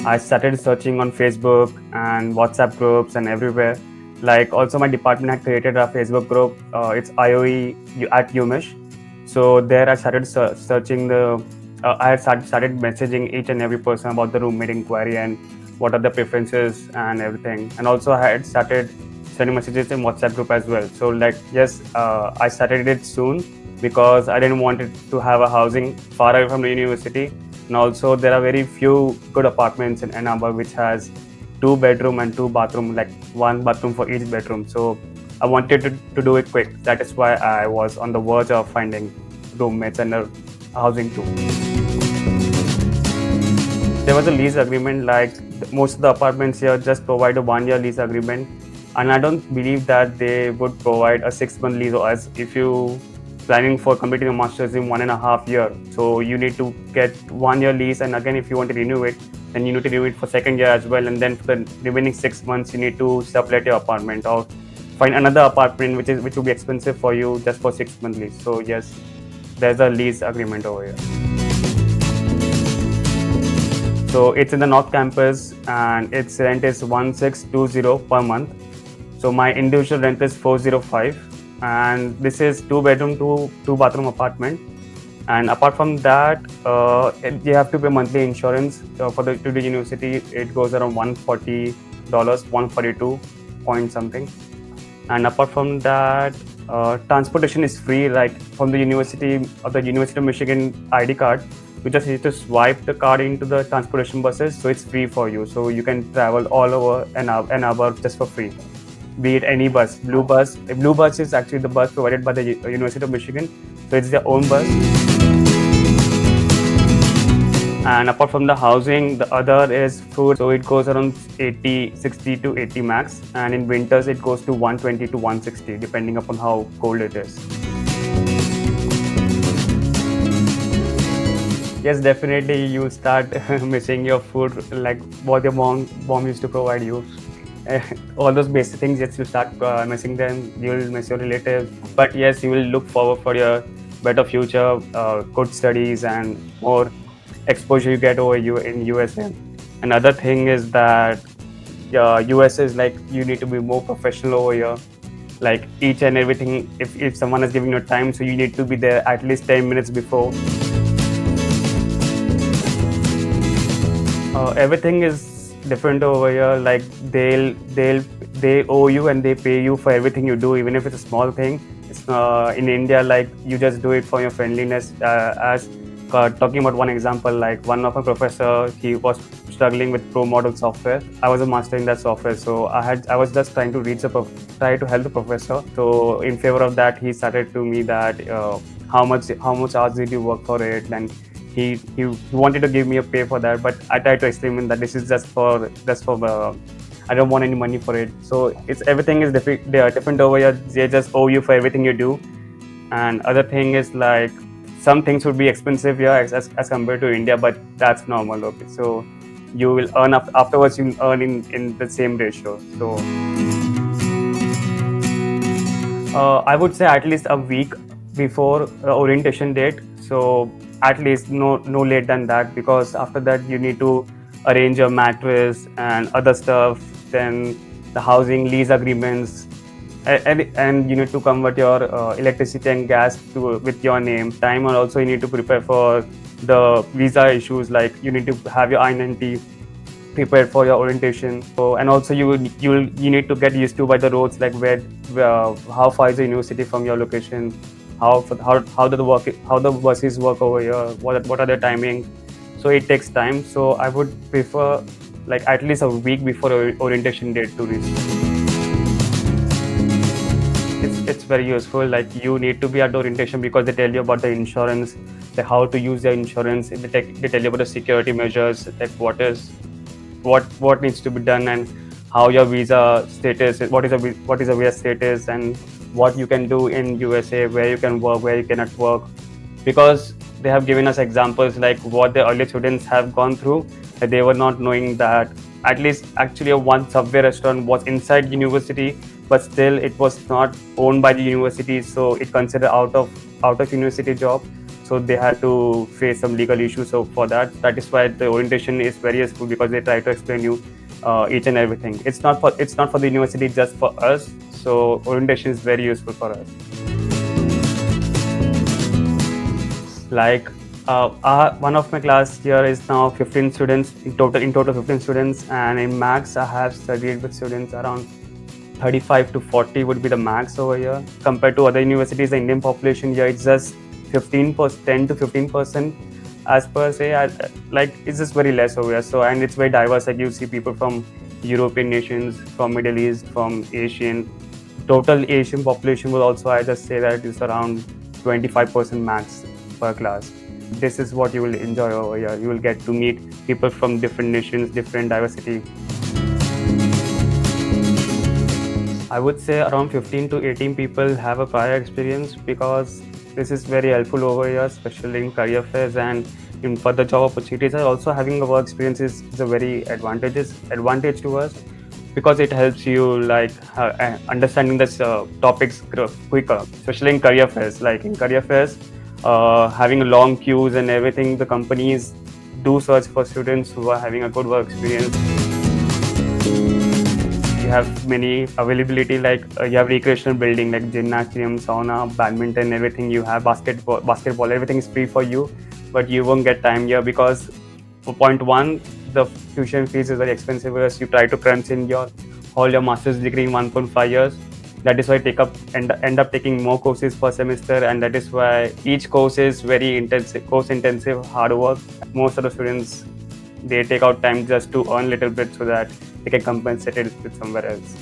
I started searching on Facebook and WhatsApp groups and everywhere. Like also my department had created a Facebook group. It's IOE at UMISH. So there I started searching the. I had started messaging each and every person about the roommate inquiry and what are the preferences and everything. And also I had started sending messages in WhatsApp group as well. So like yes, I started it soon because I didn't want it to have a housing far away from the university. And also there are very few good apartments in Ann Arbor which has 2 bedroom and 2 bathroom, like 1 bathroom for each bedroom. So I wanted to do it quick. That is why I was on the verge of finding roommates and a housing too. There was a lease agreement, like most of the apartments here just provide a 1 year lease agreement. And I don't believe that they would provide a 6 month lease, or as if you planning for completing a master's in 1.5 years. So you need to get 1 year lease, and again if you want to renew it, then you need to renew it for second year as well. And then for the remaining 6 months, you need to sublet your apartment or find another apartment which will be expensive for you just for 6 month lease. So yes, there's a lease agreement over here. So it's in the North Campus and its rent is 1620 per month. So my individual rent is 405, and this is 2 bedroom, 2 bathroom apartment. And apart from that, you have to pay monthly insurance for to the university. It goes around $140, 142 point something. And apart from that, transportation is free. Like from the university or the University of Michigan ID card, you just need to swipe the card into the transportation buses, so it's free for you. So you can travel all over Ann Arbor just for free. Be it any bus, Blue Bus. Blue Bus is actually the bus provided by the University of Michigan, so it's their own bus. And apart from the housing, the other is food. So it goes around 60 to 80 max, and in winters it goes to 120 to 160 depending upon how cold it is. Yes, definitely you start missing your food, like what your mom used to provide you. All those basic things, yes, you start missing them. You will miss your relatives, but yes, you will look forward for your better future, good studies, and more exposure you get over in USA. Another thing is that US is like you need to be more professional over here. Like each and everything, if someone is giving you time, so you need to be there at least 10 minutes before. Everything is different over here. Like they owe you and they pay you for everything you do, even if it's a small thing. It's in India, like you just do it for your friendliness. As talking about one example, like one of my professor, he was struggling with Pro Model software. I was a master in that software, so I was just trying to try to help the professor. So in favor of that, he started to me that how much hours did you work for it, and he wanted to give me a pay for that, but I tried to explain him that this is just for I don't want any money for it. So it's everything is different. They are different over here. They just owe you for everything you do. And other thing is like some things would be expensive here as compared to India, but that's normal. Okay, so you will earn afterwards. You will earn in the same ratio. So I would say at least a week before the orientation date. So at least no later than that, because after that you need to arrange your mattress and other stuff, then the housing lease agreements, and you need to convert your electricity and gas with your name time, and also you need to prepare for the visa issues, like you need to have your I-90 prepared for your orientation. So, and also you need to get used to by the roads, like where how far is the university from your location, how the buses work over here, what are their timing. So it takes time. So I would prefer like at least a week before orientation date to reach. It's very useful. Like you need to be at the orientation because they tell you about the insurance, like how to use the insurance. They tell you about the security measures, like what needs to be done, and how your visa status, what is a visa status, and what you can do in USA, where you can work, where you cannot work. Because they have given us examples like what the early students have gone through, that they were not knowing that at least actually one Subway restaurant was inside university, but still it was not owned by the university, so it considered out of university job. so they had to face some legal issues. So for that is why the orientation is very useful, because they try to explain you each and everything. It's not for the university, it's just for us. So orientation is very useful for us. Like one of my class here is now 15 students in total 15 students, and in max I have studied with students around 35 to 40 would be the max over here. Compared to other universities, the Indian population here it's just 15%, 10 to 15% as per se. Like it's just very less over here. So, and it's very diverse. Like you see people from European nations, from Middle East, from Asian. Total Asian population will also, I just say that it's around 25% max per class. This is what you will enjoy over here. You will get to meet people from different nations, different diversity. I would say around 15 to 18 people have a prior experience, because this is very helpful over here, especially in career fairs and in further job opportunities. And also having a work experience is a very advantage to us, because it helps you like understanding this topics quicker, especially in career fairs. Like in career fairs, having long queues and everything, the companies do search for students who are having a good work experience. You have many availability, like you have recreational building like gymnasium, sauna, badminton, everything. You have basketball, everything is free for you, but you won't get time here because for point one, the tuition fees is very expensive. As you try to crunch in all your master's degree in 1.5 years. That is why end up taking more courses per semester, and that is why each course is very intensive, hard work. Most of the students, they take out time just to earn a little bit so that they can compensate it with somewhere else.